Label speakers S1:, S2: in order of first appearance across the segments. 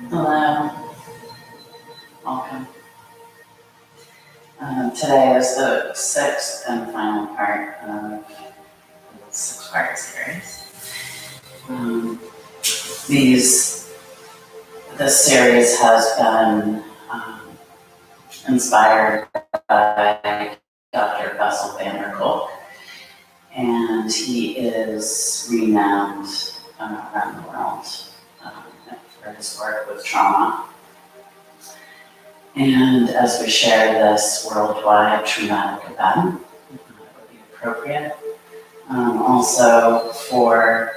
S1: Hello, welcome. Today is the sixth and final part of the six-part series. This series has been inspired by Dr. Bessel van der Kolk, and he is renowned around the world for his work with trauma. And as we share this worldwide traumatic event, it would be appropriate. Also, for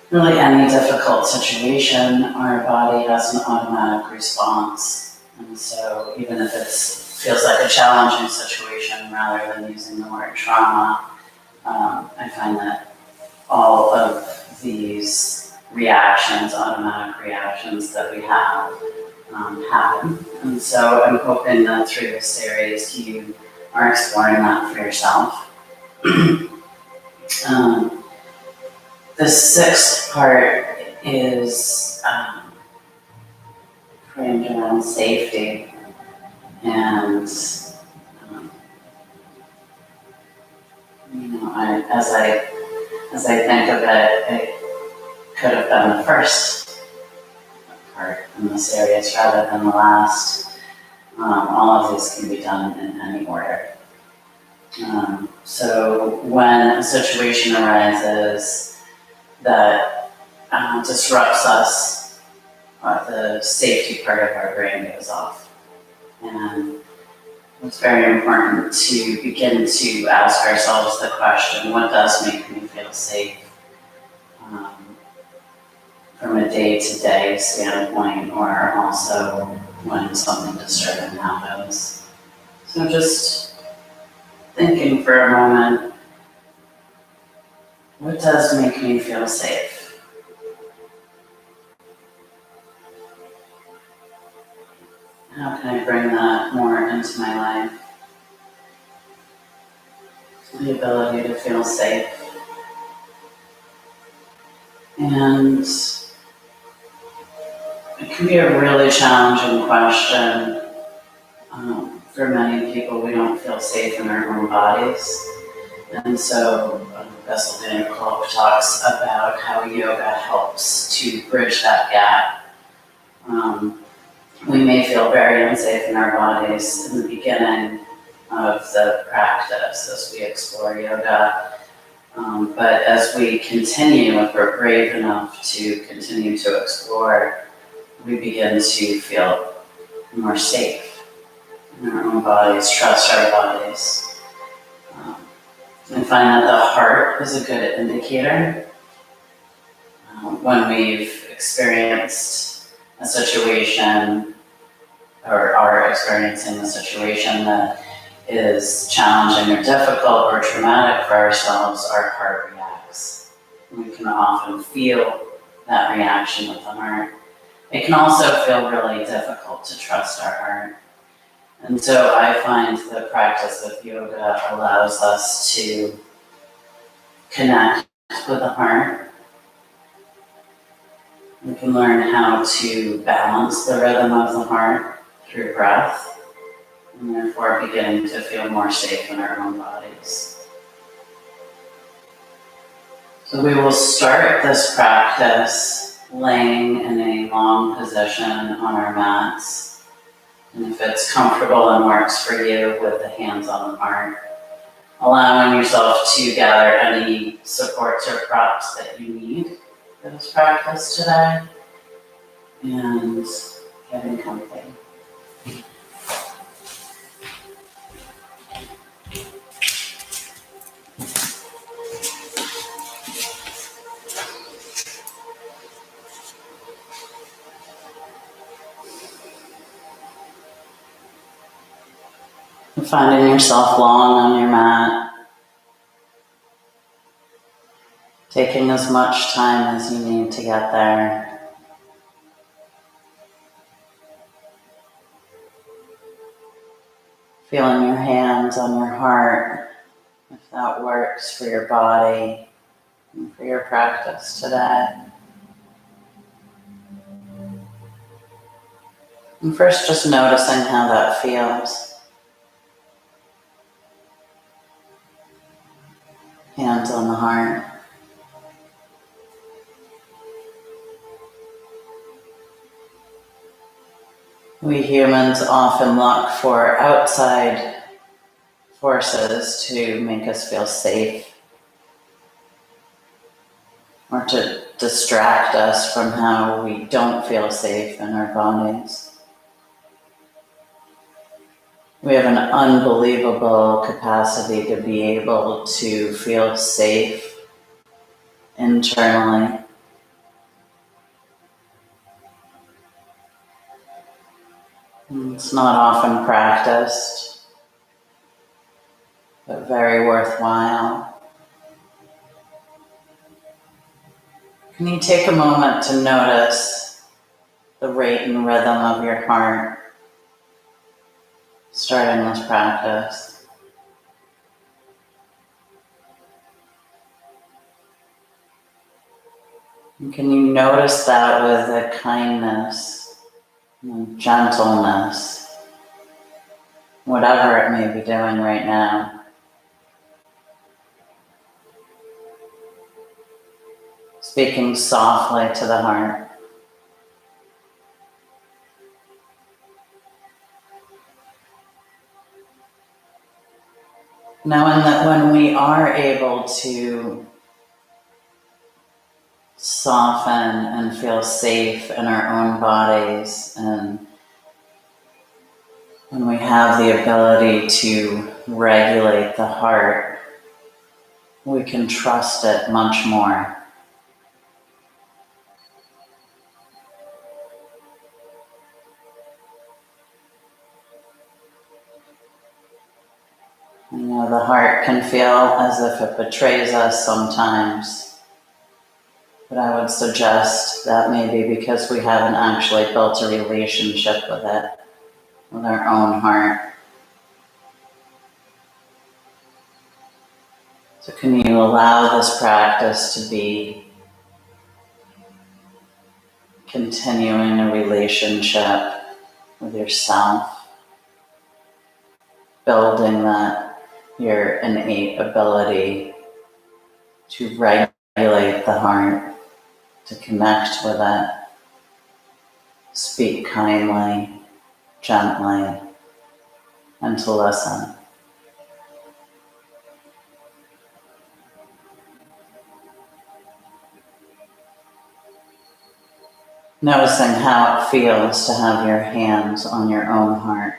S1: really any difficult situation, our body has an automatic response. And so even if it feels like a challenging situation, rather than using the word trauma, I find that all of these reactions, automatic reactions that we have, happen. And so I'm hoping that through this series you are exploring that for yourself. The sixth part is framed around safety, and as I think of it, it could have been the first part in the series rather than the last. All of these can be done in any order. So when a situation arises that disrupts us, the safety part of our brain goes off. And it's very important to begin to ask ourselves the question, what does make me feel safe? From a day-to-day standpoint, or also when something disturbing happens. So just thinking for a moment, what does make me feel safe? How can I bring that more into my life? The ability to feel safe. And it can be a really challenging question. For many people, we don't feel safe in our own bodies. And so Bessel van der Kolk talks about how yoga helps to bridge that gap. We may feel very unsafe in our bodies in the beginning of the practice as we explore yoga. But as we continue, if we're brave enough to continue to explore, we begin to feel more safe in our own bodies, trust our bodies. I find that the heart is a good indicator. When we've experienced a situation or are experiencing a situation that is challenging or difficult or traumatic for ourselves, our heart reacts. We can often feel that reaction with the heart. It can also feel really difficult to trust our heart. And so I find the practice of yoga allows us to connect with the heart. We can learn how to balance the rhythm of the heart through breath, and therefore beginning to feel more safe in our own bodies. So we will start this practice laying in a long position on our mats. And if it's comfortable and works for you, with the hands on the heart, allowing yourself to gather any supports or props that you need for this practice today, and getting comfy. And finding yourself long on your mat, taking as much time as you need to get there. Feeling your hands on your heart, if that works for your body and for your practice today. And first, just noticing how that feels. Hands on the heart. We humans often look for outside forces to make us feel safe or to distract us from how we don't feel safe in our bodies. We have an unbelievable capacity to be able to feel safe internally. It's not often practiced, but very worthwhile. Can you take a moment to notice the rate and rhythm of your heart starting this practice? And can you notice that with a kindness and gentleness, whatever it may be doing right now? Speaking softly to the heart. Knowing that when we are able to soften and feel safe in our own bodies, and when we have the ability to regulate the heart, we can trust it much more. You know, the heart can feel as if it betrays us sometimes, but I would suggest that maybe because we haven't actually built a relationship with it, with our own heart. So can you allow this practice to be continuing a relationship with yourself, building that your innate ability to regulate the heart, to connect with it, speak kindly, gently, and to listen. Noticing how it feels to have your hands on your own heart.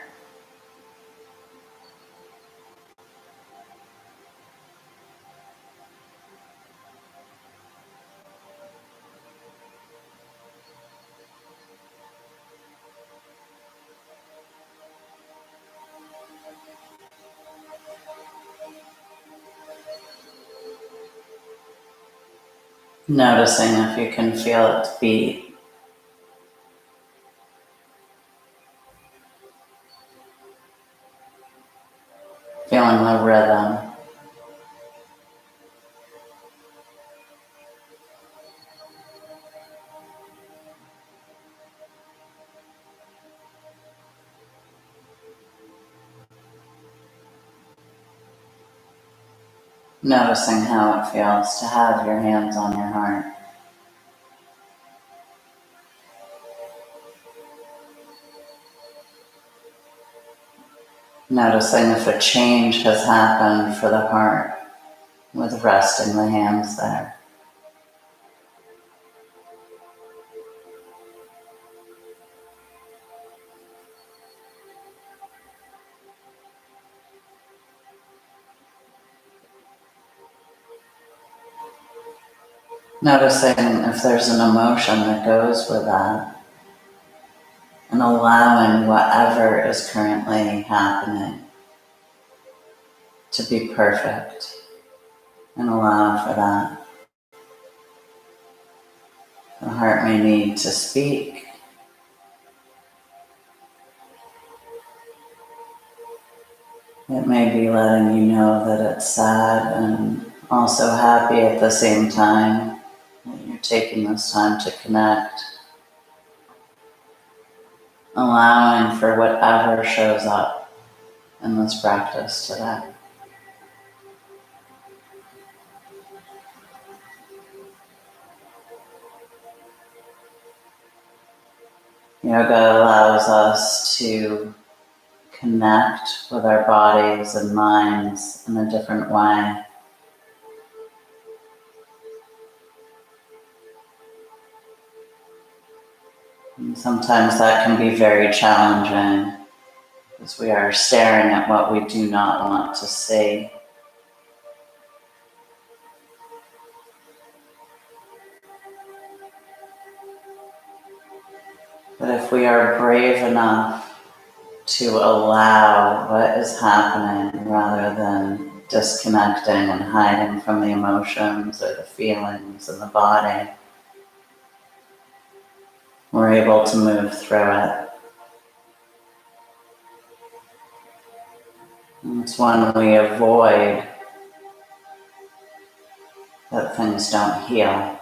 S1: Noticing if you can feel it beat. Feeling the rhythm. Noticing how it feels to have your hands on your heart. Noticing if a change has happened for the heart with resting the hands there. Noticing if there's an emotion that goes with that, and allowing whatever is currently happening to be perfect, and allow for that. The heart may need to speak. It may be letting you know that it's sad and also happy at the same time, that you're taking this time to connect. allowing for whatever shows up in this practice today. Yoga allows us to connect with our bodies and minds in a different way. And sometimes that can be very challenging because we are staring at what we do not want to see. But if we are brave enough to allow what is happening rather than disconnecting and hiding from the emotions or the feelings in the body, we're able to move through it. And it's when we avoid that things don't heal.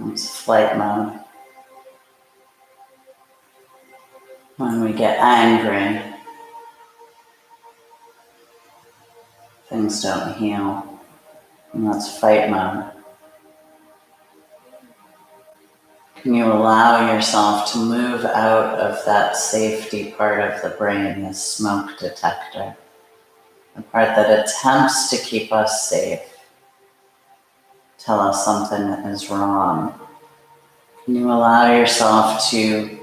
S1: It's flight mode. When we get angry, things don't heal. And that's fight mode. Can you allow yourself to move out of that safety part of the brain, the smoke detector, the part that attempts to keep us safe, tell us something is wrong? Can you allow yourself to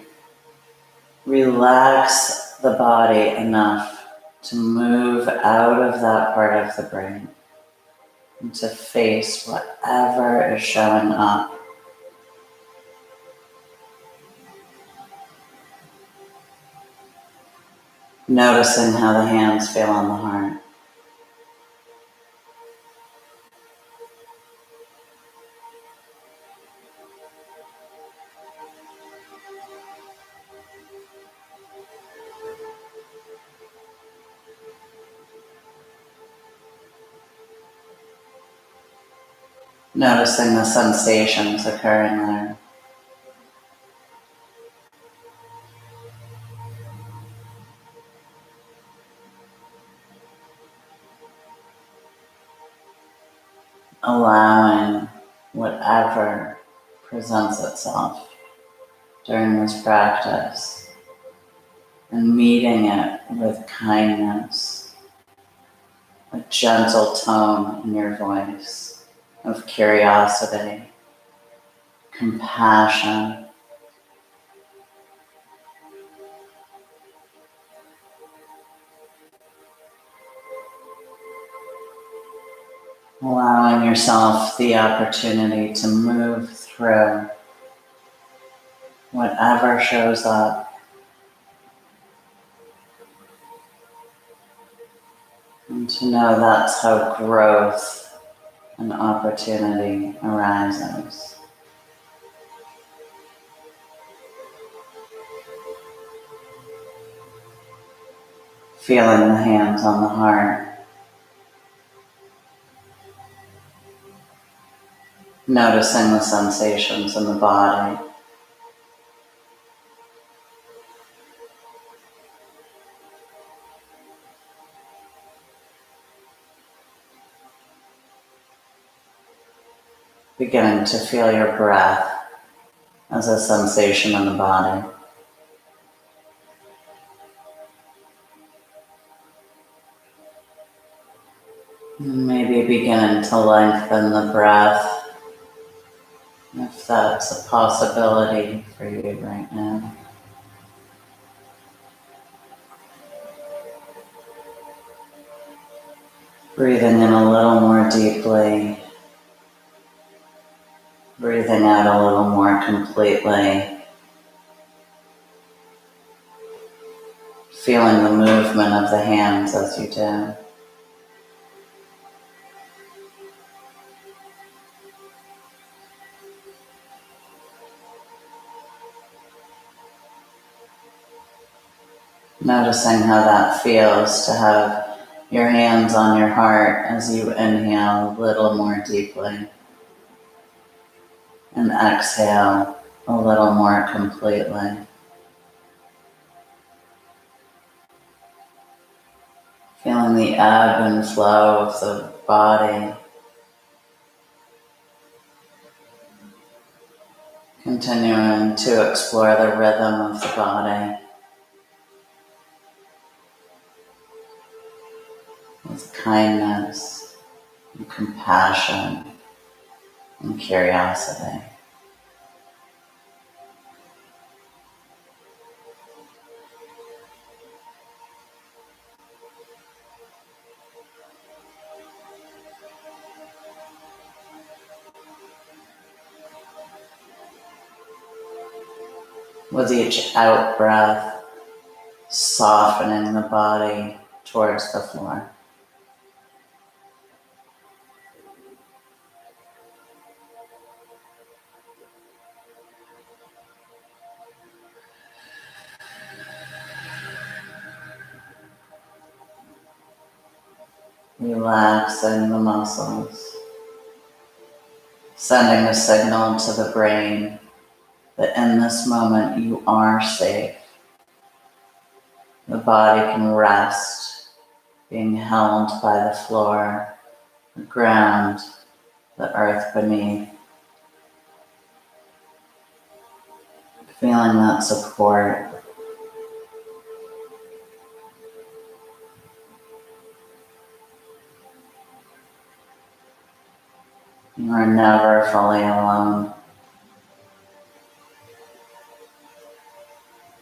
S1: relax the body enough to move out of that part of the brain and to face whatever is showing up? Noticing how the hands feel on the heart. Noticing the sensations occurring there. Allowing whatever presents itself during this practice and meeting it with kindness, a gentle tone in your voice of curiosity, compassion. Allowing yourself the opportunity to move through whatever shows up, and to know that's how growth and opportunity arises. Feeling the hands on the heart. Noticing the sensations in the body. Beginning to feel your breath as a sensation in the body. Maybe beginning to lengthen the breath, if that's a possibility for you right now. Breathing in a little more deeply, breathing out a little more completely. Feeling the movement of the hands as you do. Noticing how that feels to have your hands on your heart as you inhale a little more deeply. And exhale a little more completely. Feeling the ebb and flow of the body. Continuing to explore the rhythm of the body with kindness and compassion and curiosity. With each out breath, softening the body towards the floor. Relaxing the muscles, sending a signal to the brain that in this moment you are safe. The body can rest, being held by the floor, the ground, the earth beneath. Feeling that support. You are never fully alone.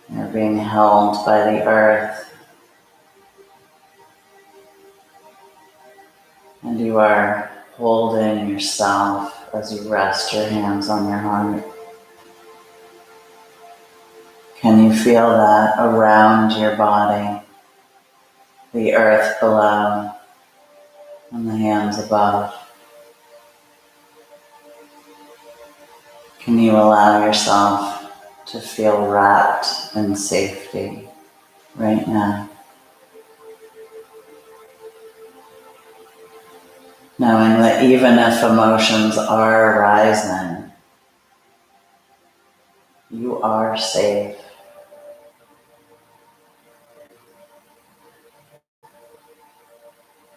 S1: You're being held by the earth, and you are holding yourself as you rest your hands on your heart. Can you feel that around your body, the earth below and the hands above? Can you allow yourself to feel wrapped in safety right now? Knowing that even if emotions are arising, you are safe.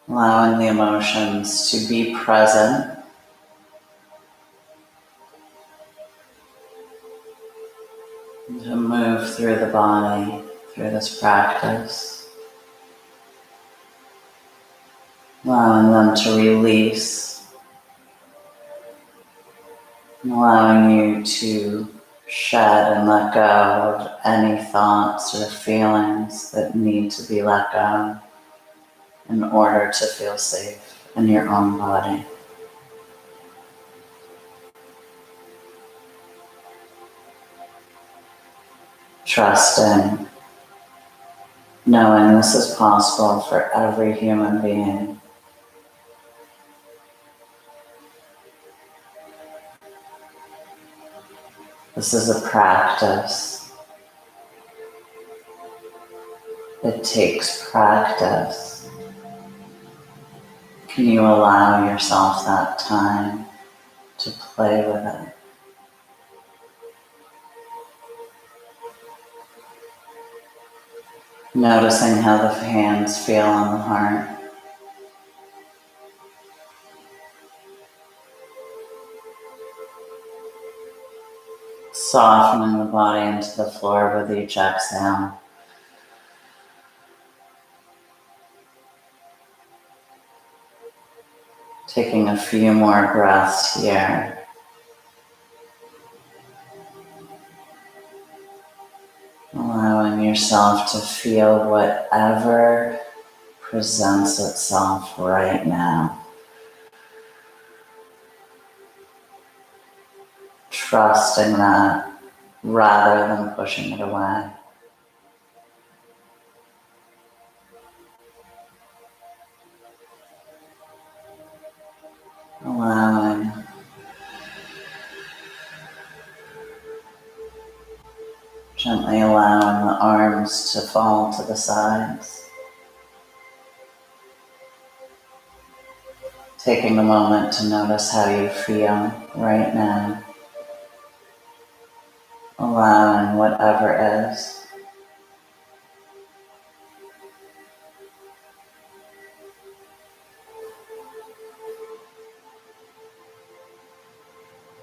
S1: Allowing the emotions to be present, to move through the body, through this practice. Allowing them to release, and allowing you to shed and let go of any thoughts or feelings that need to be let go in order to feel safe in your own body. Trusting, knowing this is possible for every human being. This is a practice. It takes practice. Can you allow yourself that time to play with it? Noticing how the hands feel on the heart. Softening the body into the floor with each exhale. Taking a few more breaths here. Allowing yourself to feel whatever presents itself right now. Trusting that rather than pushing it away. Allowing gently allowing the arms to fall to the sides. Taking a moment to notice how you feel right now. allowing whatever is.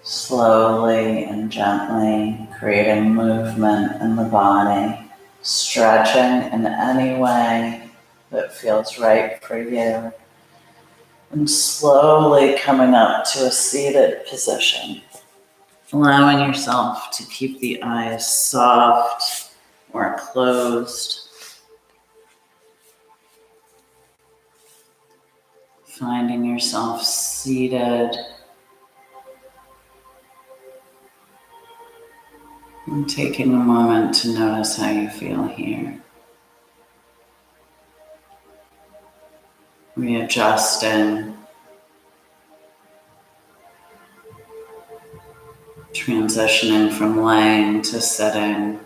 S1: Slowly and gently creating movement in the body, stretching in any way that feels right for you, and slowly coming up to a seated position, allowing yourself to keep the eyes soft or closed, finding yourself seated and taking a moment to notice how you feel here. Readjusting, transitioning from laying to sitting,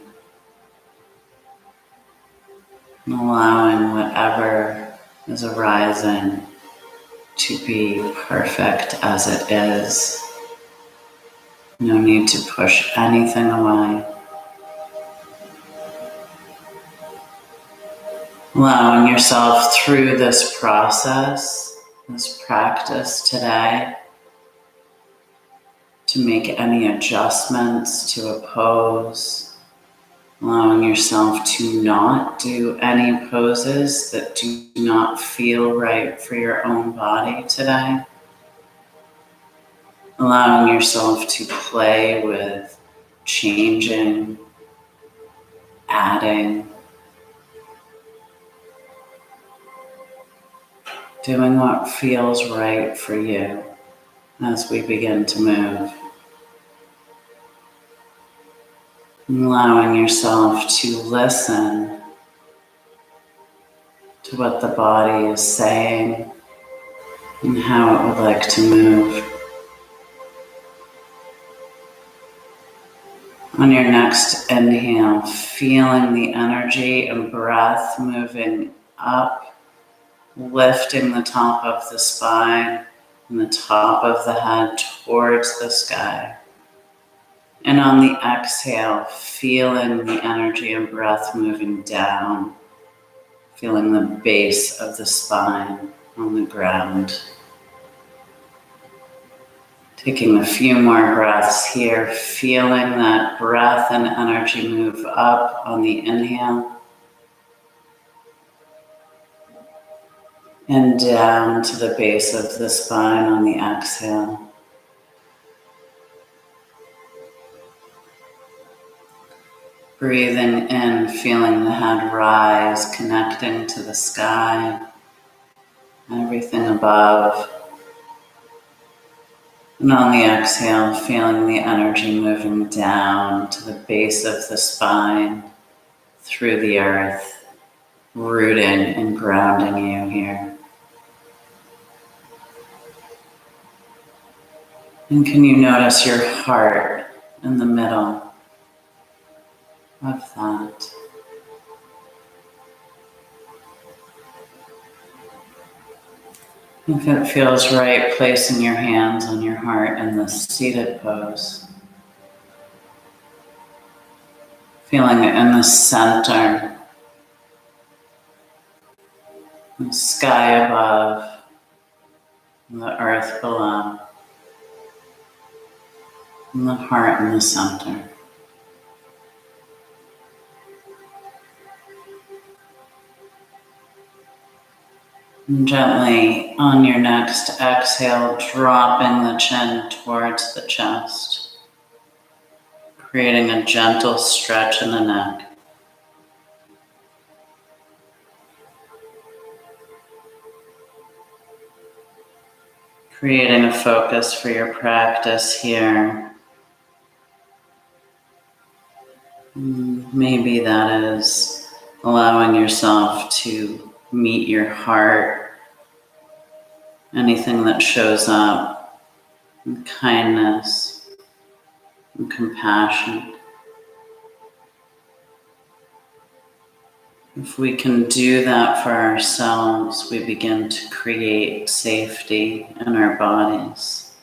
S1: and allowing whatever is arising to be perfect as it is. No need to push anything away. Allowing yourself through this process, this practice today, to make any adjustments to a pose, allowing yourself to not do any poses that do not feel right for your own body today, allowing yourself to play with changing, adding, doing what feels right for you as we begin to move. Allowing yourself to listen to what the body is saying and how it would like to move. On your next inhale, feeling the energy and breath moving up, lifting the top of the spine and the top of the head towards the sky. And on the exhale, feeling the energy and breath moving down, feeling the base of the spine on the ground. Taking a few more breaths here, feeling that breath and energy move up on the inhale and down to the base of the spine on the exhale. Breathing in, feeling the head rise, connecting to the sky, everything above. And on the exhale, feeling the energy moving down to the base of the spine, through the earth, rooting and grounding you here. And can you notice your heart in the middle of that? If it feels right, placing your hands on your heart in the seated pose. Feeling it in the center, the sky above, and the earth below, and the heart in the center. And gently, on your next exhale, dropping the chin towards the chest, creating a gentle stretch in the neck. Creating a focus for your practice here. Maybe that is allowing yourself to meet your heart, anything that shows up, in kindness and compassion. If we can do that for ourselves, we begin to create safety in our bodies.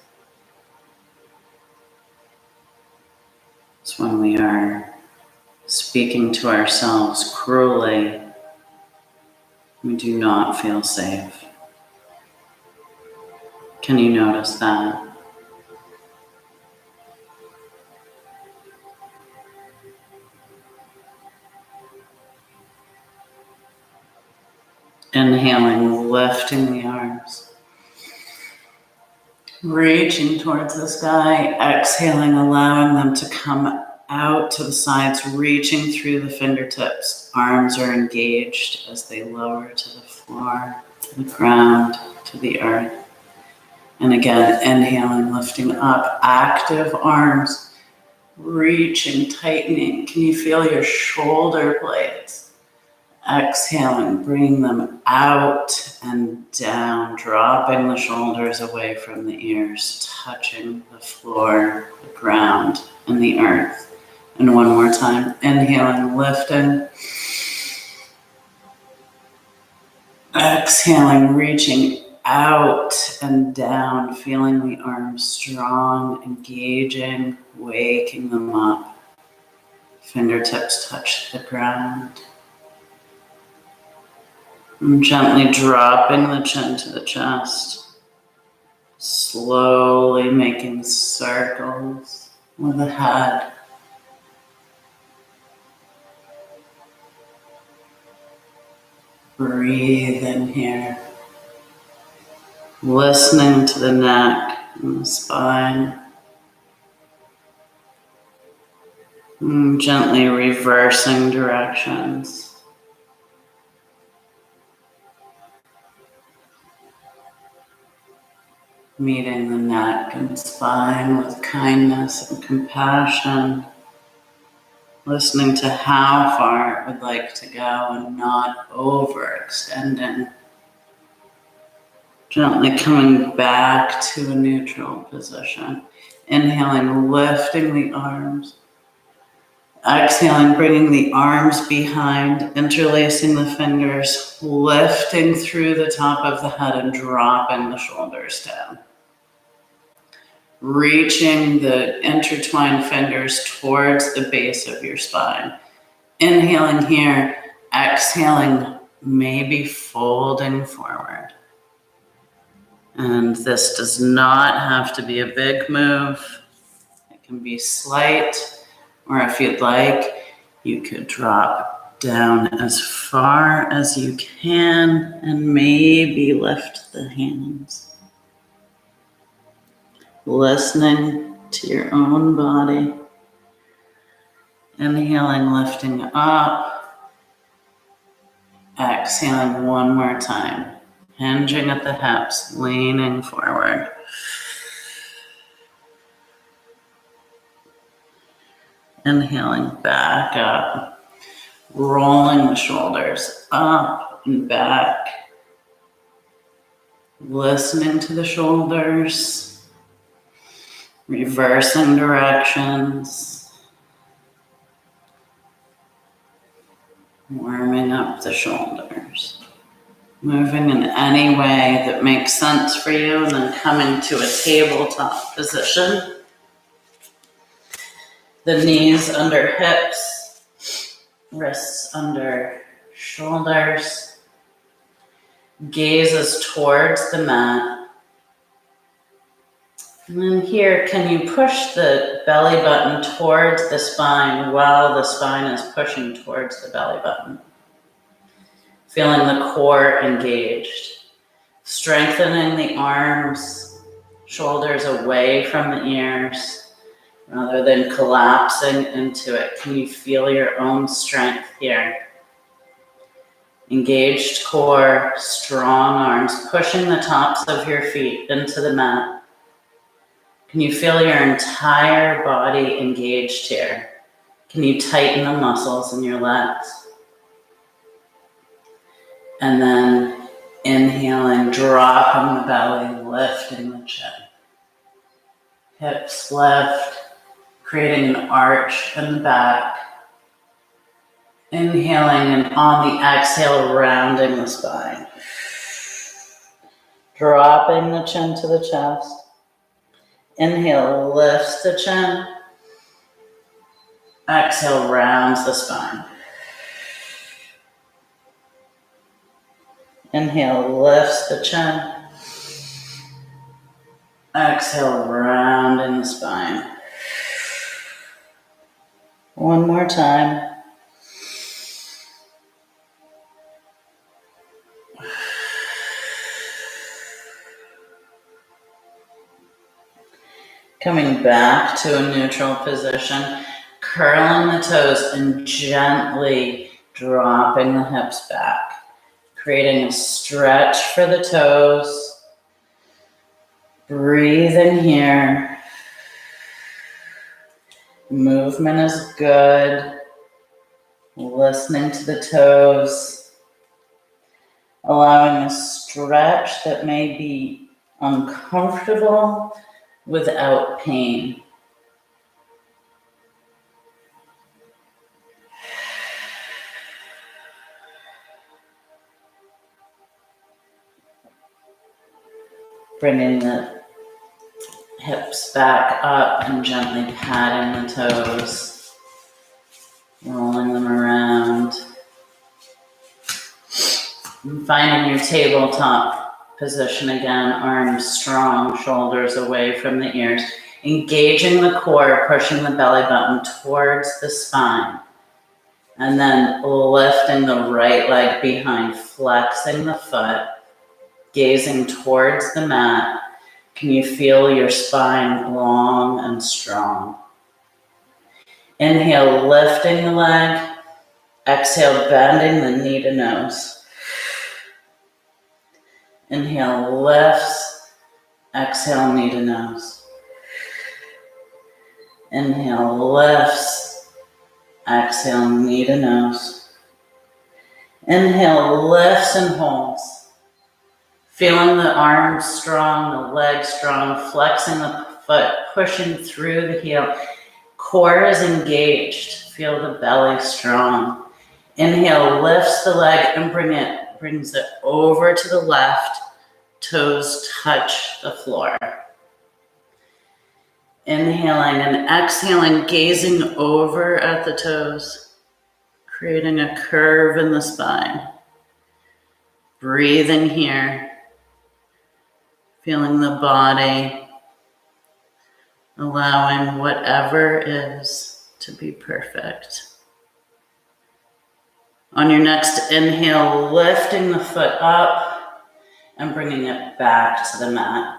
S1: It's when we are speaking to ourselves cruelly, we do not feel safe. Can you notice that? Inhaling, lifting the arms, reaching towards the sky. Exhaling, allowing them to come out to the sides, reaching through the fingertips. Arms are engaged as they lower to the floor, to the ground, to the earth. And again, inhaling, lifting up, active arms, reaching, tightening. Can you feel your shoulder blades? Exhaling, bringing them out and down, dropping the shoulders away from the ears, touching the floor, the ground, and the earth. And one more time, inhaling, lifting. Exhaling, reaching out and down, feeling the arms strong, engaging, waking them up. Fingertips touch the ground. And gently dropping the chin to the chest. Slowly making circles with the head. Breathe in here. Listening to the neck and the spine. And gently reversing directions. Meeting the neck and spine with kindness and compassion. Listening to how far it would like to go and not overextending. Gently coming back to a neutral position. Inhaling, lifting the arms. Exhaling, bringing the arms behind, interlacing the fingers, lifting through the top of the head and dropping the shoulders down. Reaching the intertwined fingers towards the base of your spine. Inhaling here, exhaling, maybe folding forward. And this does not have to be a big move. It can be slight, or if you'd like, you could drop down as far as you can and maybe lift the hands. Listening to your own body. Inhaling, lifting up. Exhaling one more time. Hinging at the hips, leaning forward. Inhaling back up. Rolling the shoulders up and back. Listening to the shoulders. Reversing directions. Warming up the shoulders. Moving in any way that makes sense for you, and then coming to a tabletop position. The knees under hips, wrists under shoulders. Gazes towards the mat. And then here, can you push the belly button towards the spine while the spine is pushing towards the belly button? Feeling the core engaged. Strengthening the arms, shoulders away from the ears, rather than collapsing into it. Can you feel your own strength here? Engaged core, strong arms, pushing the tops of your feet into the mat. Can you feel your entire body engaged here? Can you tighten the muscles in your legs? And then inhaling, dropping the belly, lifting the chin. Hips lift, creating an arch in the back. Inhaling, and on the exhale, rounding the spine. Dropping the chin to the chest. Inhale, lifts the chin. Exhale, rounds the spine. Inhale, lifts the chin. Exhale, rounding the spine. One more time. Coming back to a neutral position, curling the toes and gently dropping the hips back, creating a stretch for the toes. Breathing here. Movement is good. Listening to the toes. Allowing a stretch that may be uncomfortable without pain. Bringing the hips back up and gently patting the toes, rolling them around. And finding your tabletop position again, arms strong, shoulders away from the ears. Engaging the core, pushing the belly button towards the spine. And then lifting the right leg behind, flexing the foot, gazing towards the mat. Can you feel your spine long and strong? Inhale, lifting the leg. Exhale, bending the knee to nose. Inhale, lifts. Exhale, knee to nose. Inhale, lifts. Exhale, knee to nose. Inhale, lifts and holds. Feeling the arms strong, the legs strong, flexing the foot, pushing through the heel. Core is engaged. Feel the belly strong. Inhale, lifts the leg and brings it over to the left. Toes touch the floor. Inhaling and exhaling, gazing over at the toes, creating a curve in the spine. Breathing here, feeling the body, allowing whatever is to be perfect. On your next inhale, lifting the foot up and bringing it back to the mat.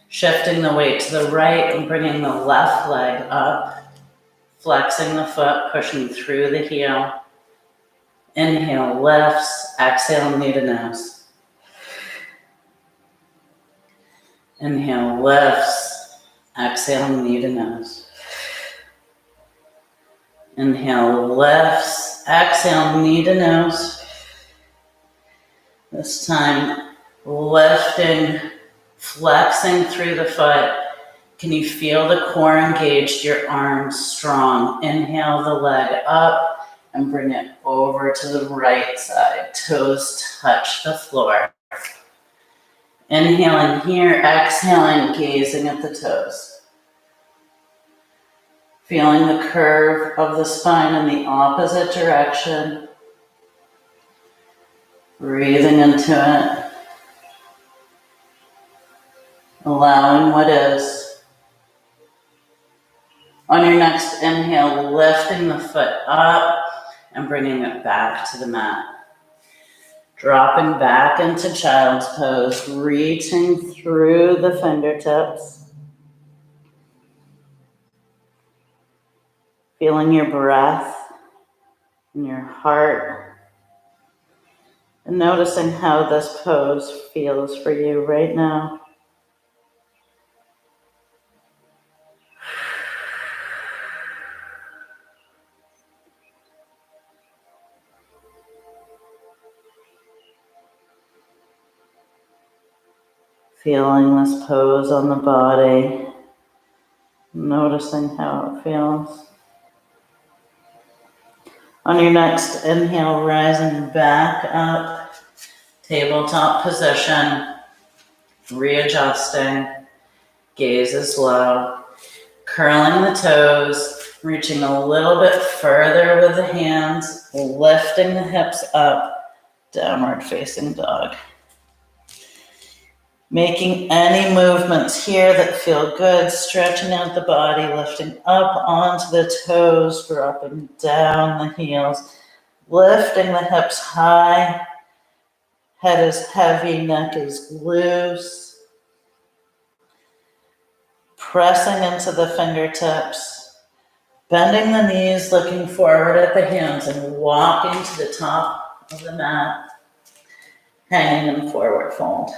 S1: Shifting the weight to the right and bringing the left leg up. Flexing the foot, pushing through the heel. Inhale, lifts. Exhale, knee to nose. Inhale, lifts. Exhale, knee to nose. Inhale, lifts. Exhale, knee to nose. This time, lifting, flexing through the foot. Can you feel the core engaged, your arms strong? Inhale the leg up and bring it over to the right side. Toes touch the floor. Inhaling here, exhaling, gazing at the toes. Feeling the curve of the spine in the opposite direction. Breathing into it. Allowing what is. On your next inhale, lifting the foot up and bringing it back to the mat. Dropping back into child's pose, reaching through the fingertips. Feeling your breath and your heart. And noticing how this pose feels for you right now. Feeling this pose on the body, noticing how it feels. On your next inhale, rising back up, tabletop position, readjusting, gaze is low, curling the toes, Reaching a little bit further with the hands, lifting the hips up, downward facing dog. Making any movements here that feel good, stretching out the body, lifting up onto the toes, dropping down the heels, lifting the hips high, head is heavy, neck is loose. Pressing into the fingertips, bending the knees, looking forward at the hands, and walking to the top of the mat, hanging in forward fold.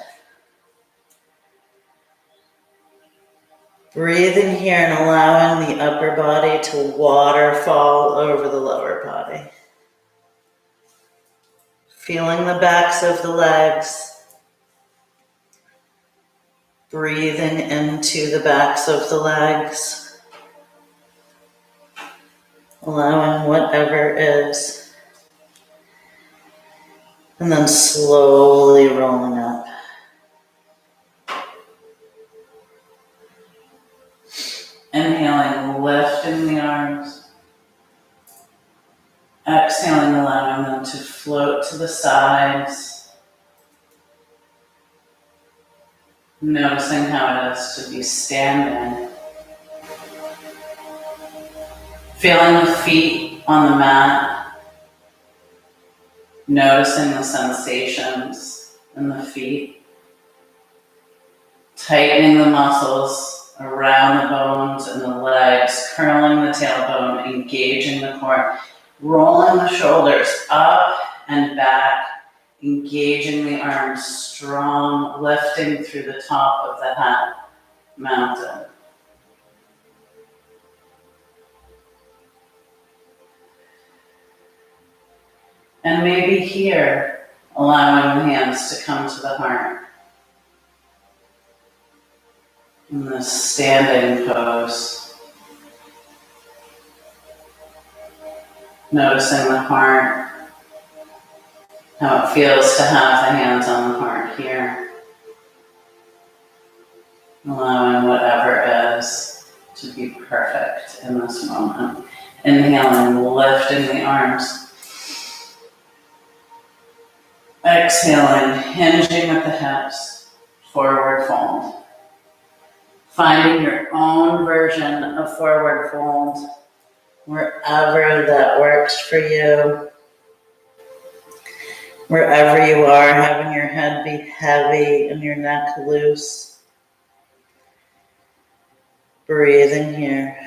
S1: Breathing here and allowing the upper body to waterfall over the lower body. Feeling the backs of the legs. Breathing into the backs of the legs. Allowing whatever is. And then slowly rolling up. Inhaling, lifting the arms. Exhaling, allowing them to float to the sides. Noticing how it is to be standing. Feeling the feet on the mat. Noticing the sensations in the feet. Tightening the muscles around the bones and the legs, curling the tailbone, engaging the core, rolling the shoulders up and back, engaging the arms strong, lifting through the top of the hat mountain. And maybe here, allowing the hands to come to the heart. In this standing pose, noticing the heart, how it feels to have the hands on the heart here, allowing whatever is to be perfect in this moment. Inhaling, lifting the arms. Exhaling, hinging at the hips, forward fold. Finding your own version of forward fold, wherever that works for you. Wherever you are, having your head be heavy and your neck loose. Breathing here.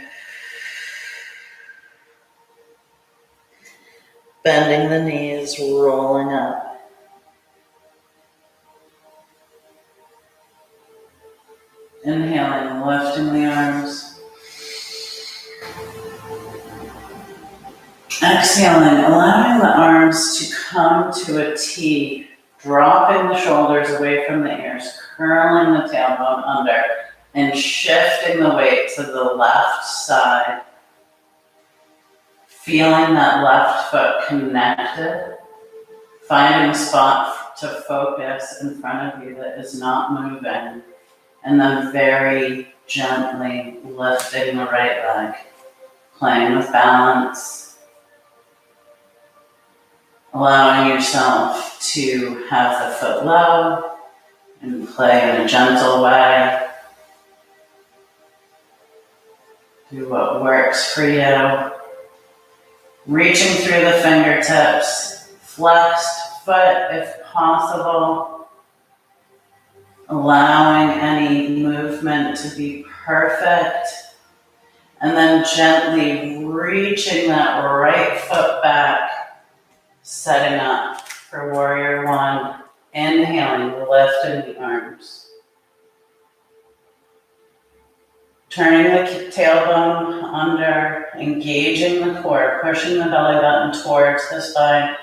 S1: Bending the knees, rolling up. Inhaling, lifting the arms. Exhaling, allowing the arms to come to a T, dropping the shoulders away from the ears, curling the tailbone under, and shifting the weight to the left side. Feeling that left foot connected, finding a spot to focus in front of you that is not moving. And then very gently lifting the right leg, playing with balance, allowing yourself to have the foot low and play in a gentle way. Do what works for you. Reaching through the fingertips, flexed foot if possible. Allowing any movement to be perfect, and then gently reaching that right foot back, setting up for warrior one. Inhaling, lifting the arms. Turning the tailbone under, engaging the core, pushing the belly button towards the spine.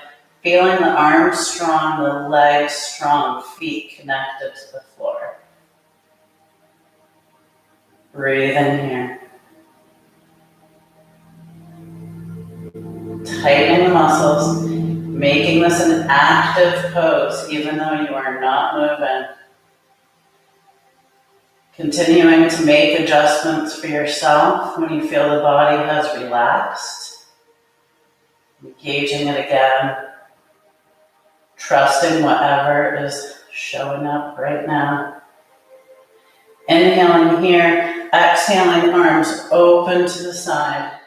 S1: Feeling the arms strong, the legs strong, feet connected to the floor. Breathe in here. Tightening the muscles, making this an active pose even though you are not moving. Continuing to make adjustments for yourself when you feel the body has relaxed. Engaging it again. Trusting whatever is showing up right now. Inhaling here, exhaling, arms open to the side.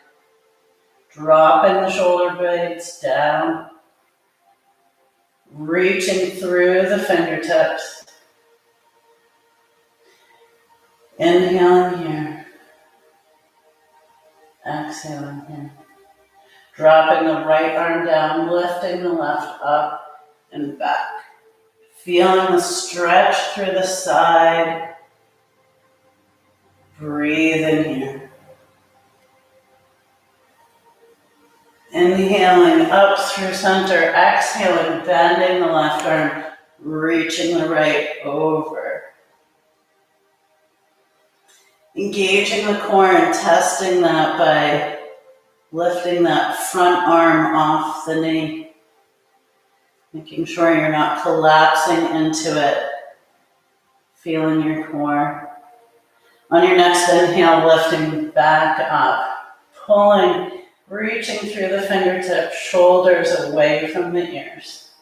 S1: Dropping the shoulder blades down. Reaching through the fingertips. Inhaling here. Exhaling here. Dropping the right arm down, lifting the left up and back. Feeling the stretch through the side. Breathe in here. Inhaling up through center, exhaling, bending the left arm, reaching the right over. Engaging the core and testing that by lifting that front arm off the knee. Making sure you're not collapsing into it. Feeling your core. On your next inhale, lifting back up. Pulling, reaching through the fingertips, shoulders away from the ears.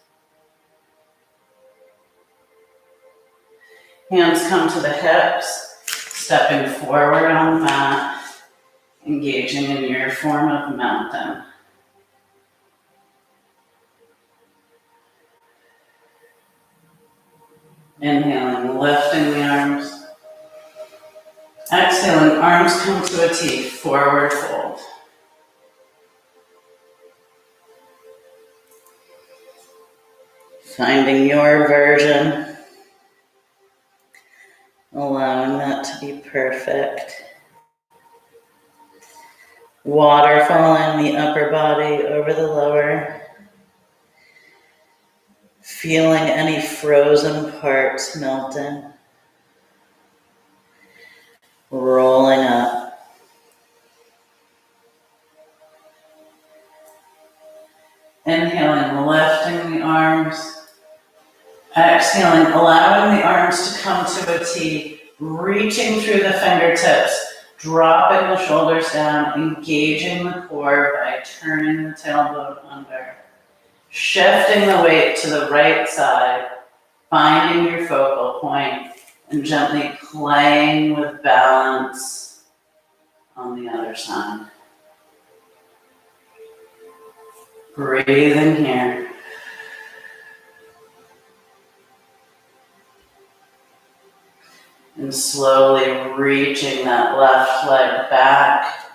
S1: Hands come to the hips. Stepping forward on the mat, engaging in your form of mountain. Inhaling, lifting the arms. Exhaling, arms come to a T, forward fold. Finding your version. Allowing that to be perfect. Waterfall in the upper body over the lower. Feeling any frozen parts melting. Rolling up. Inhaling, lifting the arms. Exhaling, allowing the arms to come to a T, reaching through the fingertips, dropping the shoulders down, engaging the core by turning the tailbone under. Shifting the weight to the right side, finding your focal point, and gently playing with balance on the other side. Breathing here. And slowly reaching that left leg back,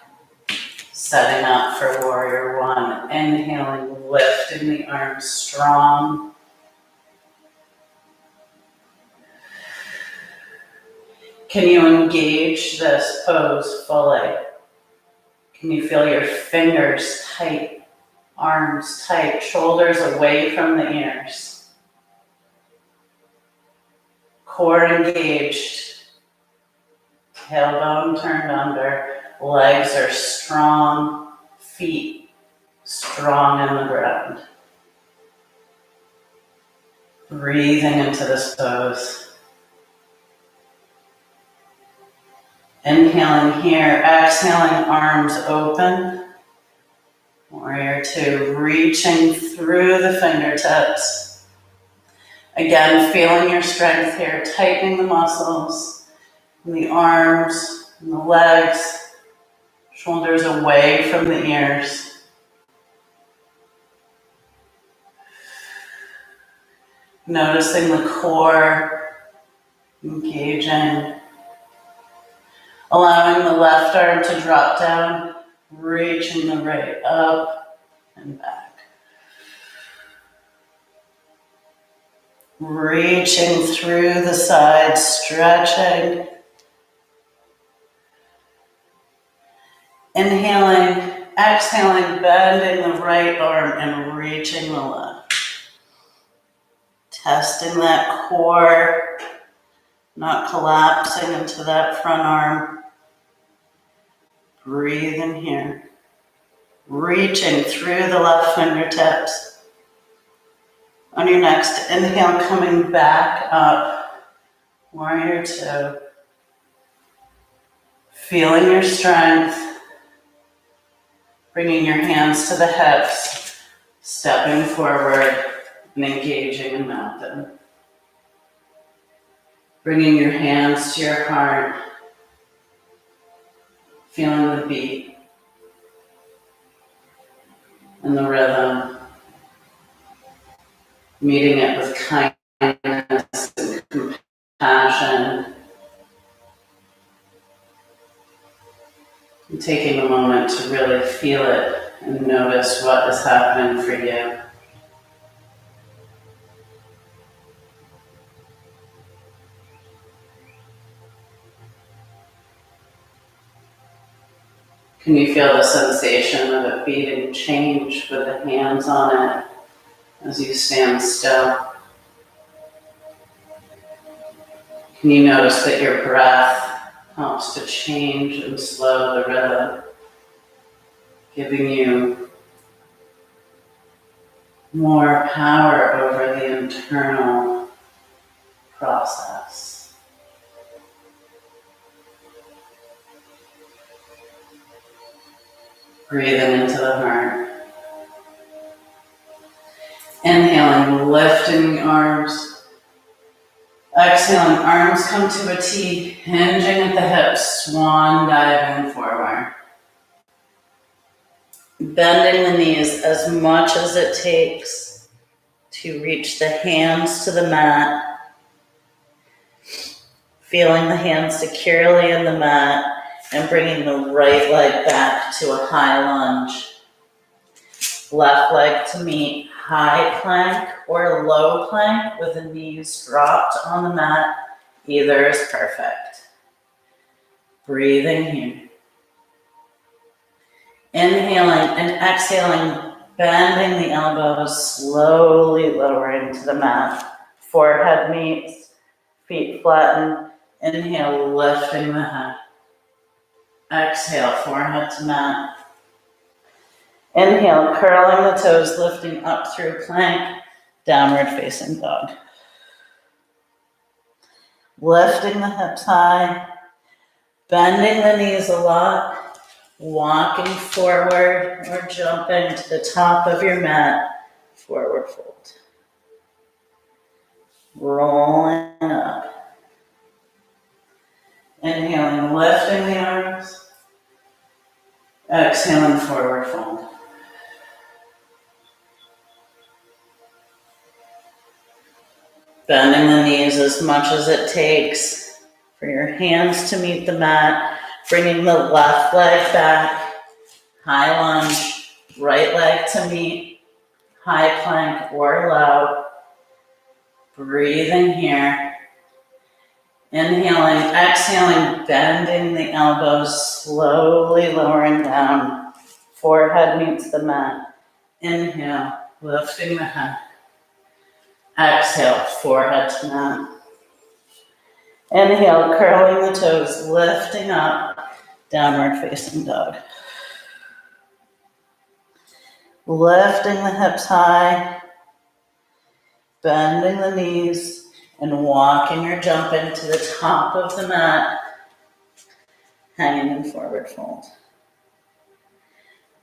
S1: setting up for warrior one. Inhaling, lifting the arms strong. Can you engage this pose fully? Can you feel your fingers tight, arms tight, shoulders away from the ears? Core engaged. Tailbone turned under, legs are strong, feet strong in the ground. Breathing into this pose. Inhaling here, exhaling, arms open. Warrior two, reaching through the fingertips. Again, feeling your strength here, tightening the muscles. And the arms and the legs, shoulders away from the ears. Noticing the core, engaging. Allowing the left arm to drop down, reaching the right up and back. Reaching through the sides, stretching. Inhaling, exhaling, bending the right arm and reaching the left. Testing that core, not collapsing into that front arm. Breathe in here. Reaching through the left fingertips. On your next inhale, coming back up. Warrior two. Feeling your strength, bringing your hands to the hips, stepping forward and engaging in mountain. Bringing your hands to your heart, feeling the beat and the rhythm, meeting it with kindness and compassion, and taking a moment to really feel it and notice what is happening for you. Can you feel the sensation of it beating change with the hands on it as you stand still? Can you notice that your breath helps to change and slow the rhythm, giving you more power over the internal process? Breathing into the heart. Inhaling, lifting the arms. Exhaling, arms come to a T, hinging at the hips, swan diving forward. Bending the knees as much as it takes to reach the hands to the mat. Feeling the hands securely in the mat and bringing the right leg back to a high lunge. Left leg to meet high plank or low plank with the knees dropped on the mat. Either is perfect. Breathing here. Inhaling and exhaling, bending the elbows, slowly lowering to the mat. Forehead meets, feet flatten. Inhale, lifting the head. Exhale, forehead to mat. Inhale, curling the toes, lifting up through plank, downward facing dog. Lifting the hips high, bending the knees a lot, walking forward or jumping to the top of your mat, forward fold. Rolling up. Inhaling, lifting the arms. Exhaling, forward fold. Bending the knees as much as it takes for your hands to meet the mat, bringing the left leg back, high lunge, right leg to meet, high plank or low. Breathing here. Inhaling, exhaling, bending the elbows, slowly lowering down. Forehead meets the mat. Inhale, lifting the head. Exhale, forehead to mat. Inhale, curling the toes, lifting up, downward facing dog. Lifting the hips high, bending the knees, and walking or jumping to the top of the mat, hanging in forward fold.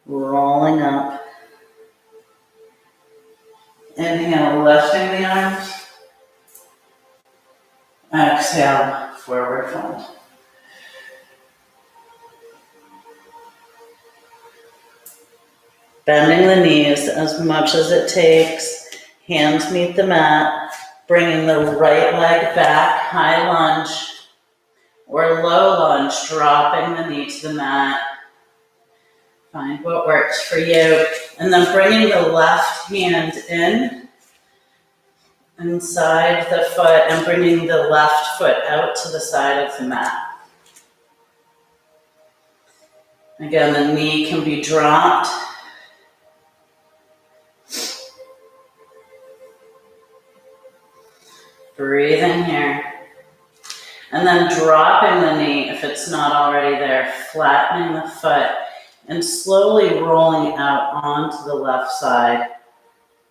S1: Rolling up. Inhale, lifting the arms. Exhale, forward fold. Bending the knees as much as it takes. Hands meet the mat. Bringing the right leg back, high lunge or low lunge, dropping the knee to the mat. Find what works for you. And then bringing the left hand in, inside the foot, and bringing the left foot out to the side of the mat. Again, the knee can be dropped. Breathing here. And then dropping the knee, if it's not already there, flattening the foot, and slowly rolling out onto the left side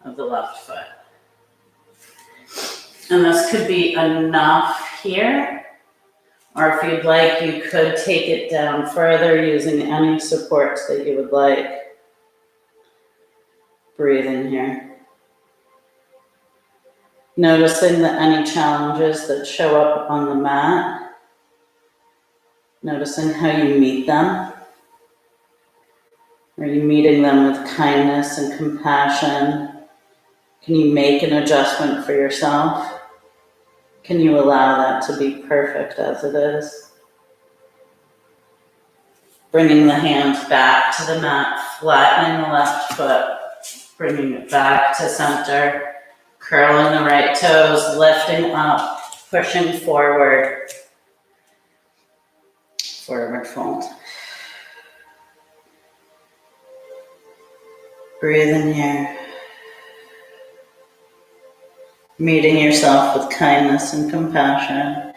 S1: of the left foot. And this could be enough here, Or if you'd like, you could take it down further using any supports that you would like. Breathe in here. Noticing that any challenges that show up on the mat, noticing how you meet them. Are you meeting them with kindness and compassion? Can you make an adjustment for yourself? Can you allow that to be perfect as it is? Bringing the hands back to the mat, flattening the left foot, bringing it back to center, curling the right toes, lifting up, pushing forward, forward fold. Breathe in here. Meeting yourself with kindness and compassion.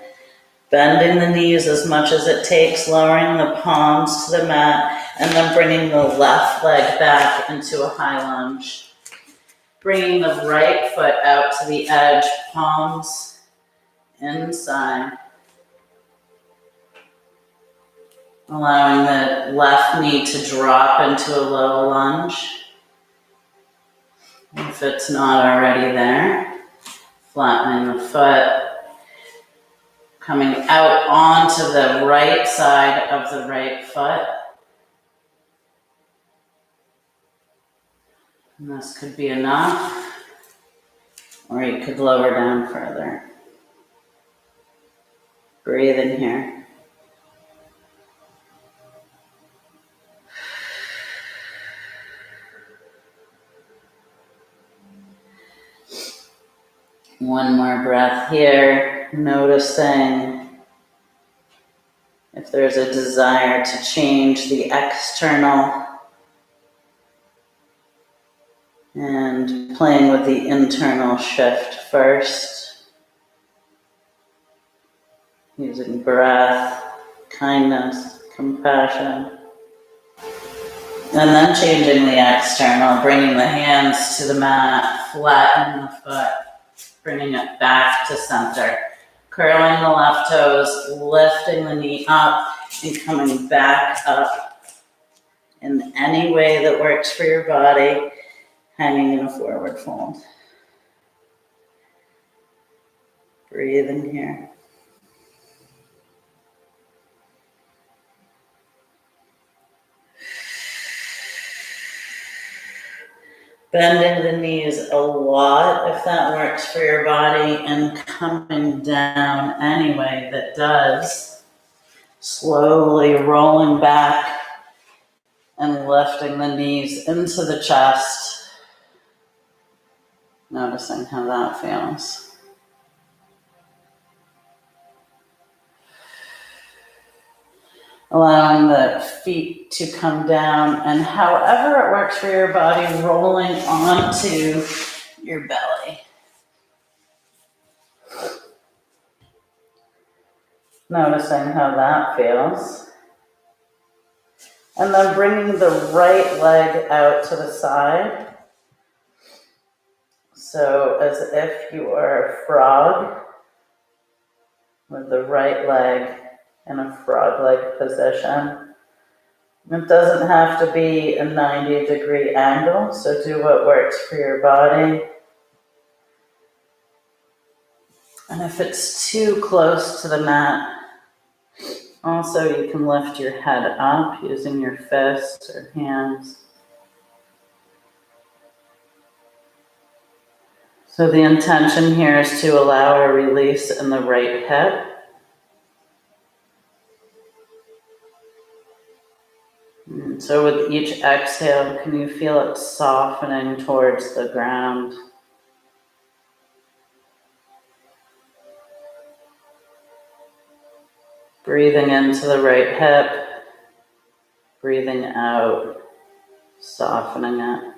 S1: Bending the knees as much as it takes, lowering the palms to the mat, and then bringing the left leg back into a high lunge. Bringing the right foot out to the edge, palms inside. Allowing the left knee to drop into a low lunge. If it's not already there, flattening the foot. Coming out onto the right side of the right foot. And this could be enough, or you could lower down further. Breathe in here. One more breath here, noticing if there's a desire to change the external and playing with the internal shift first, using breath, kindness, compassion, and then changing the external, bringing the hands to the mat, flattening the foot, bringing it back to center, curling the left toes, lifting the knee up, and coming back up in any way that works for your body, hanging in a forward fold. Breathe in here. Bending the knees a lot if that works for your body, and coming down any way that does. Slowly rolling back and lifting the knees into the chest. Noticing how that feels. Allowing the feet to come down, and however it works for your body, rolling onto your belly. Noticing how that feels. And then bringing the right leg out to the side. So as if you are a frog with the right leg in a frog-like position. It doesn't have to be a 90-degree angle, so do what works for your body. And if it's too close to the mat, also you can lift your head up using your fists or hands. So the intention here is to allow a release in the right hip. And so with each exhale, can you feel it softening towards the ground? Breathing into the right hip, breathing out, softening it.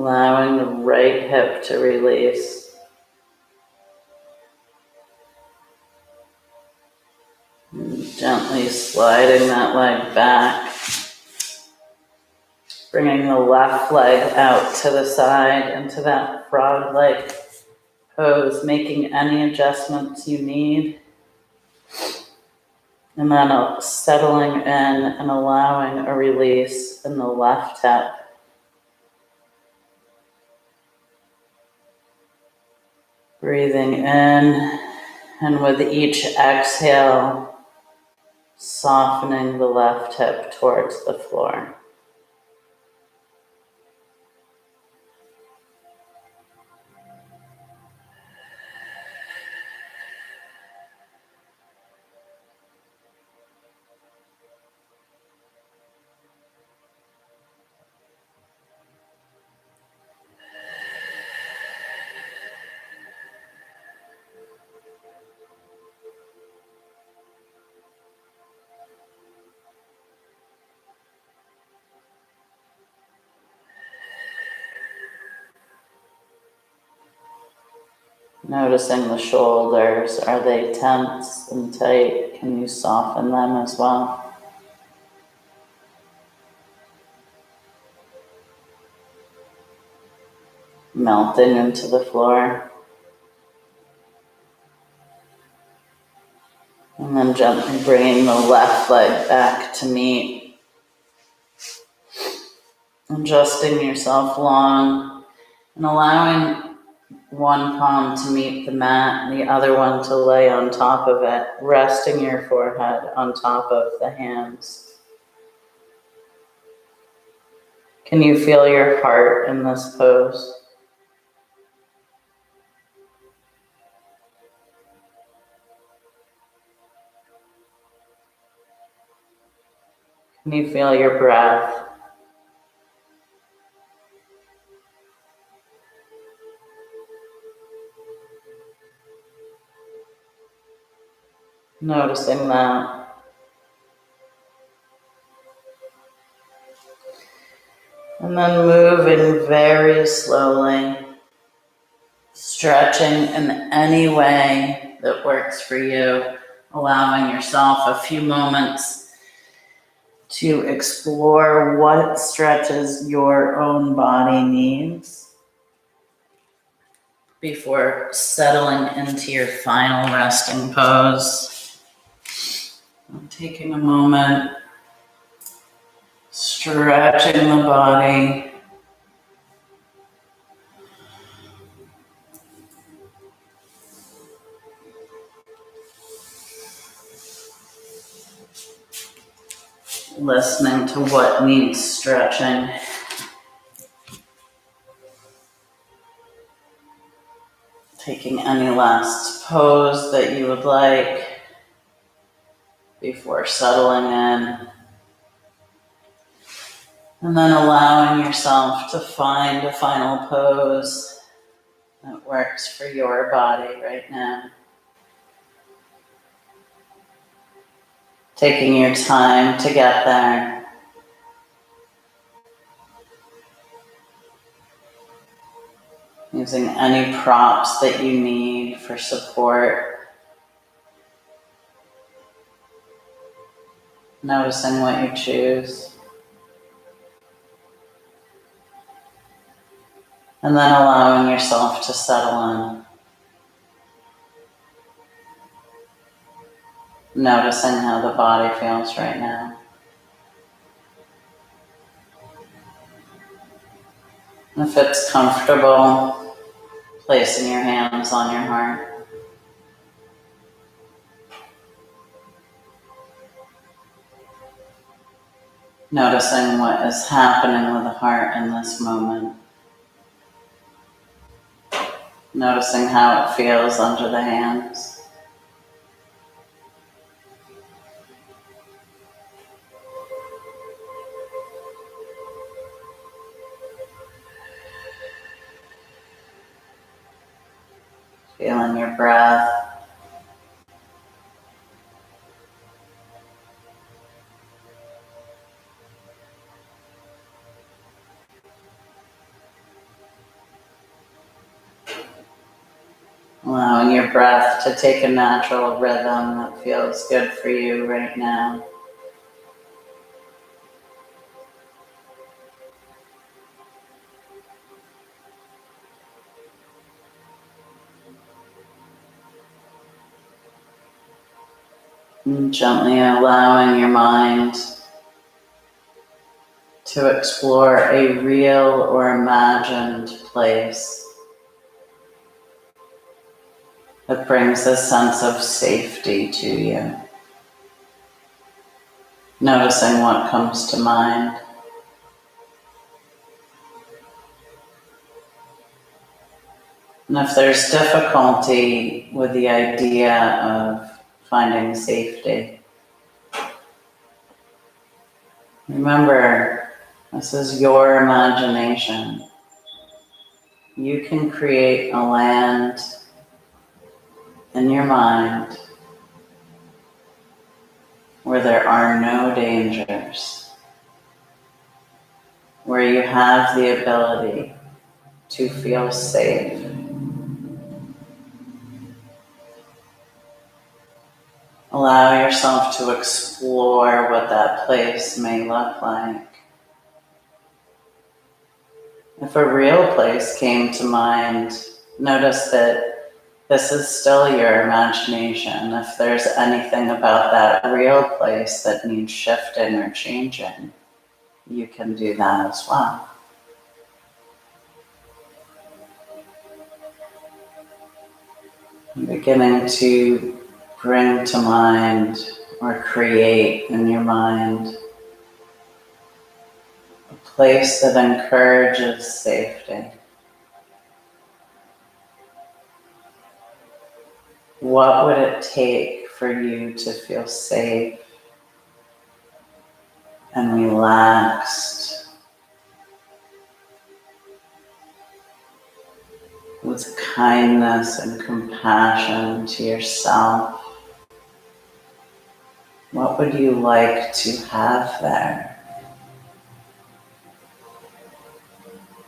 S1: Allowing the right hip to release. And gently sliding that leg back. Bringing the left leg out to the side into that frog-like pose, making any adjustments you need. And then settling in and allowing a release in the left hip. Breathing in, and with each exhale, softening the left hip towards the floor. Noticing the shoulders, are they tense and tight? Can you soften them as well? Melting into the floor. And then gently bringing the left leg back to meet. Adjusting yourself long and allowing one palm to meet the mat and the other one to lay on top of it, resting your forehead on top of the hands. Can you feel your heart in this pose? Can you feel your breath? Noticing that. And then moving very slowly, stretching in any way that works for you, allowing yourself a few moments to explore what stretches your own body needs before settling into your final resting pose. Taking a moment, stretching the body. Listening to what needs stretching. Taking any last pose that you would like before settling in. And then allowing yourself to find a final pose that works for your body right now. Taking your time to get there. Using any props that you need for support. Noticing what you choose. And then allowing yourself to settle in. Noticing how the body feels right now. If it's comfortable, placing your hands on your heart. Noticing what is happening with the heart in this moment. Noticing how it feels under the hands. Feeling your breath. Allowing your breath to take a natural rhythm that feels good for you right now. And gently allowing your mind to explore a real or imagined place that brings a sense of safety to you. Noticing what comes to mind. And if there's difficulty with the idea of finding safety, remember, this is your imagination. You can create a land in your mind where there are no dangers, where you have the ability to feel safe. Allow yourself to explore what that place may look like. If a real place came to mind, notice that this is still your imagination. If there's anything about that real place that needs shifting or changing, you can do that as well. Beginning to bring to mind or create in your mind a place that encourages safety. What would it take for you to feel safe and relaxed, with kindness and compassion to yourself? What would you like to have there?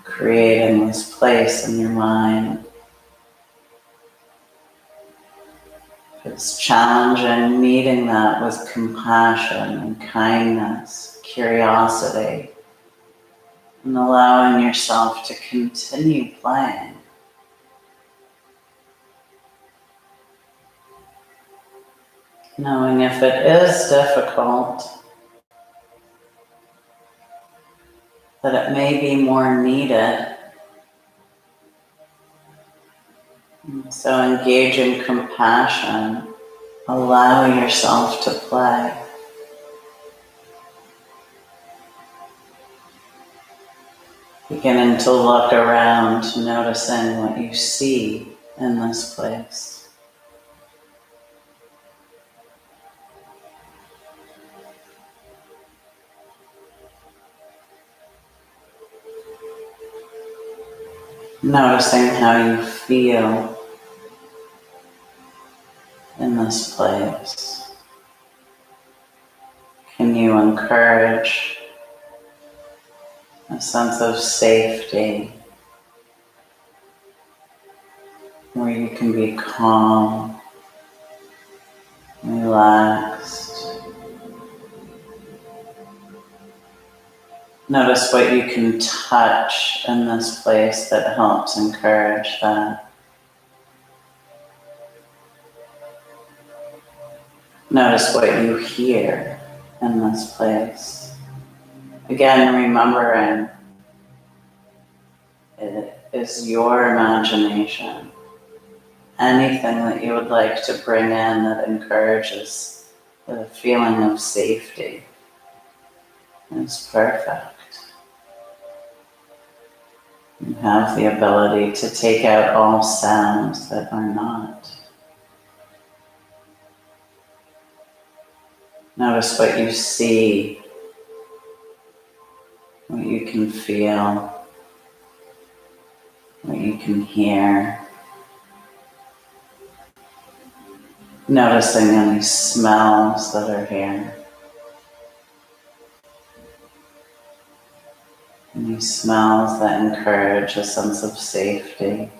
S1: Creating this place in your mind. If it's challenging, meeting that with compassion and kindness, curiosity, and allowing yourself to continue playing. Knowing if it is difficult, that it may be more needed. So engaging compassion, allow yourself to play. Beginning to look around, noticing what you see in this place. Noticing how you feel in this place. Can you encourage a sense of safety where you can be calm, relaxed? Notice what you can touch in this place that helps encourage that. Notice what you hear in this place. Again, remembering it is your imagination. Anything that you would like to bring in that encourages the feeling of safety is perfect. You have the ability to take out all sounds that are not. Notice what you see, what you can feel, what you can hear. Noticing any smells that are here. Any smells that encourage a sense of safety.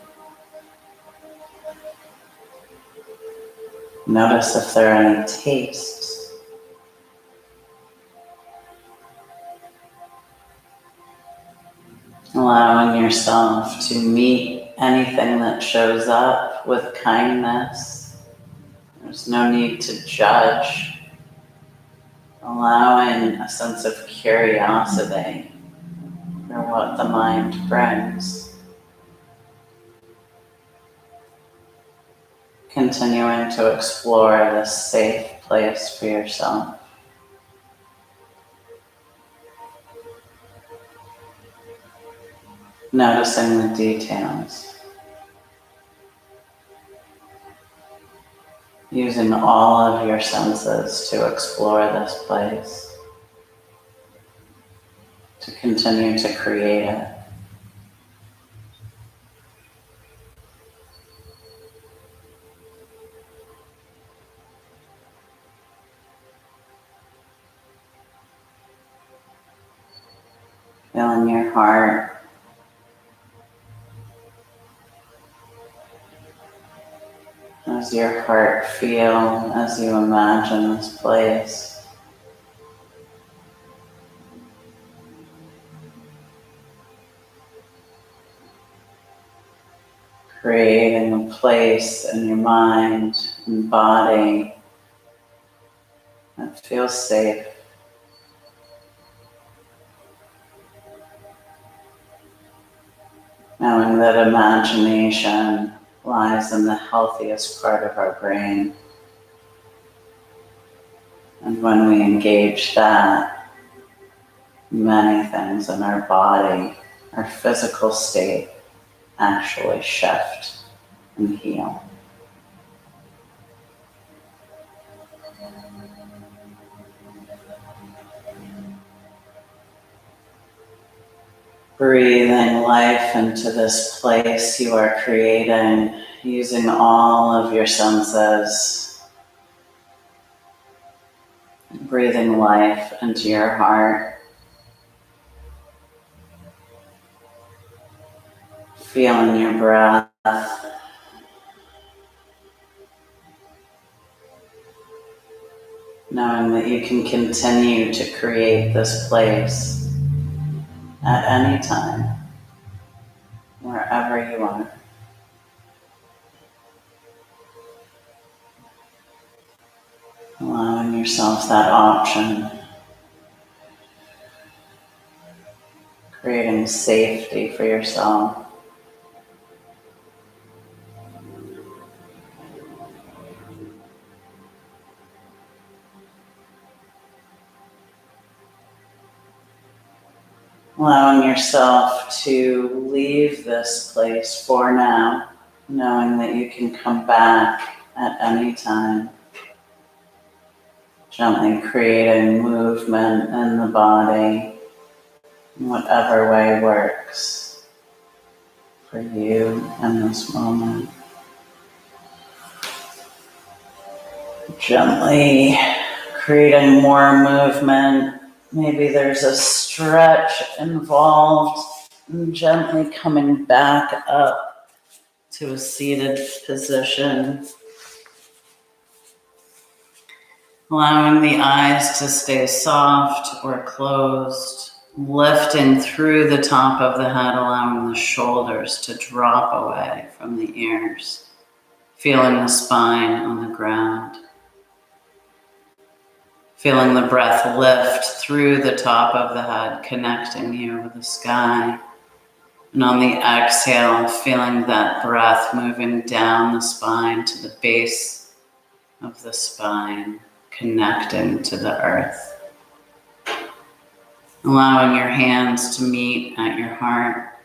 S1: Notice if there are any tastes. Allowing yourself to meet anything that shows up with kindness. There's no need to judge. Allowing a sense of curiosity for what the mind brings. Continuing to explore this safe place for yourself. Noticing the details. Using all of your senses to explore this place. To continue to create it. Feeling your heart. How does your heart feel as you imagine this place? Creating a place in your mind and body that feels safe. Knowing that imagination lies in the healthiest part of our brain. And when we engage that, many things in our body, our physical state, actually shift and heal. Breathing life into this place you are creating, using all of your senses. Breathing life into your heart. Feeling your breath. Knowing that you can continue to create this place at any time, wherever you are. Allowing yourself that option. Creating safety for yourself. Allowing yourself to leave this place for now, knowing that you can come back at any time. Gently creating movement in the body, in whatever way works for you in this moment. Gently creating more movement. Maybe there's a stretch involved, and gently coming back up to a seated position. Allowing the eyes to stay soft or closed, lifting through the top of the head, allowing the shoulders to drop away from the ears, feeling the spine on the ground. Feeling the breath lift through the top of the head, connecting you with the sky. And on the exhale, feeling that breath moving down the spine to the base of the spine, connecting to the earth. Allowing your hands to meet at your heart.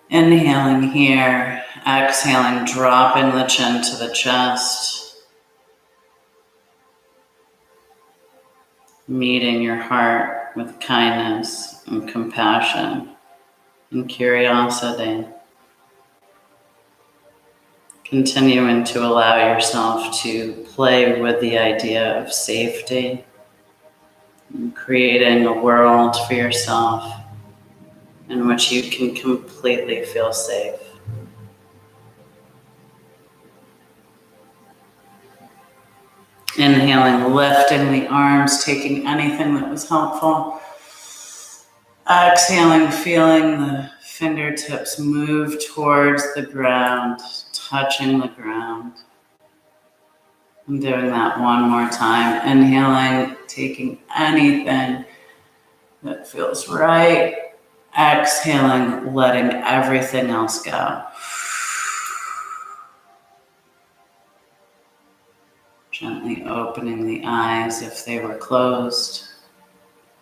S1: Inhaling here, exhaling, dropping the chin to the chest. Meeting your heart with kindness and compassion and curiosity. Continuing to allow yourself to play with the idea of safety and creating a world for yourself in which you can completely feel safe. Inhaling, lifting the arms, taking anything that was helpful. Exhaling, feeling the fingertips move towards the ground, touching the ground. I'm doing that one more time. Inhaling, taking anything that feels right. Exhaling, letting everything else go. Gently opening the eyes if they were closed.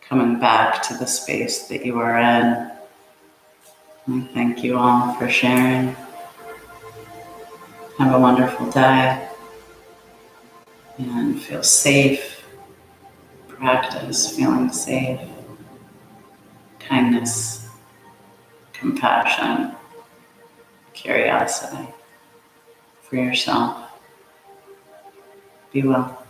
S1: Coming back to the space that you are in. And thank you all for sharing. Have a wonderful day. And feel safe. Practice feeling safe. Kindness, compassion, curiosity for yourself. Be well.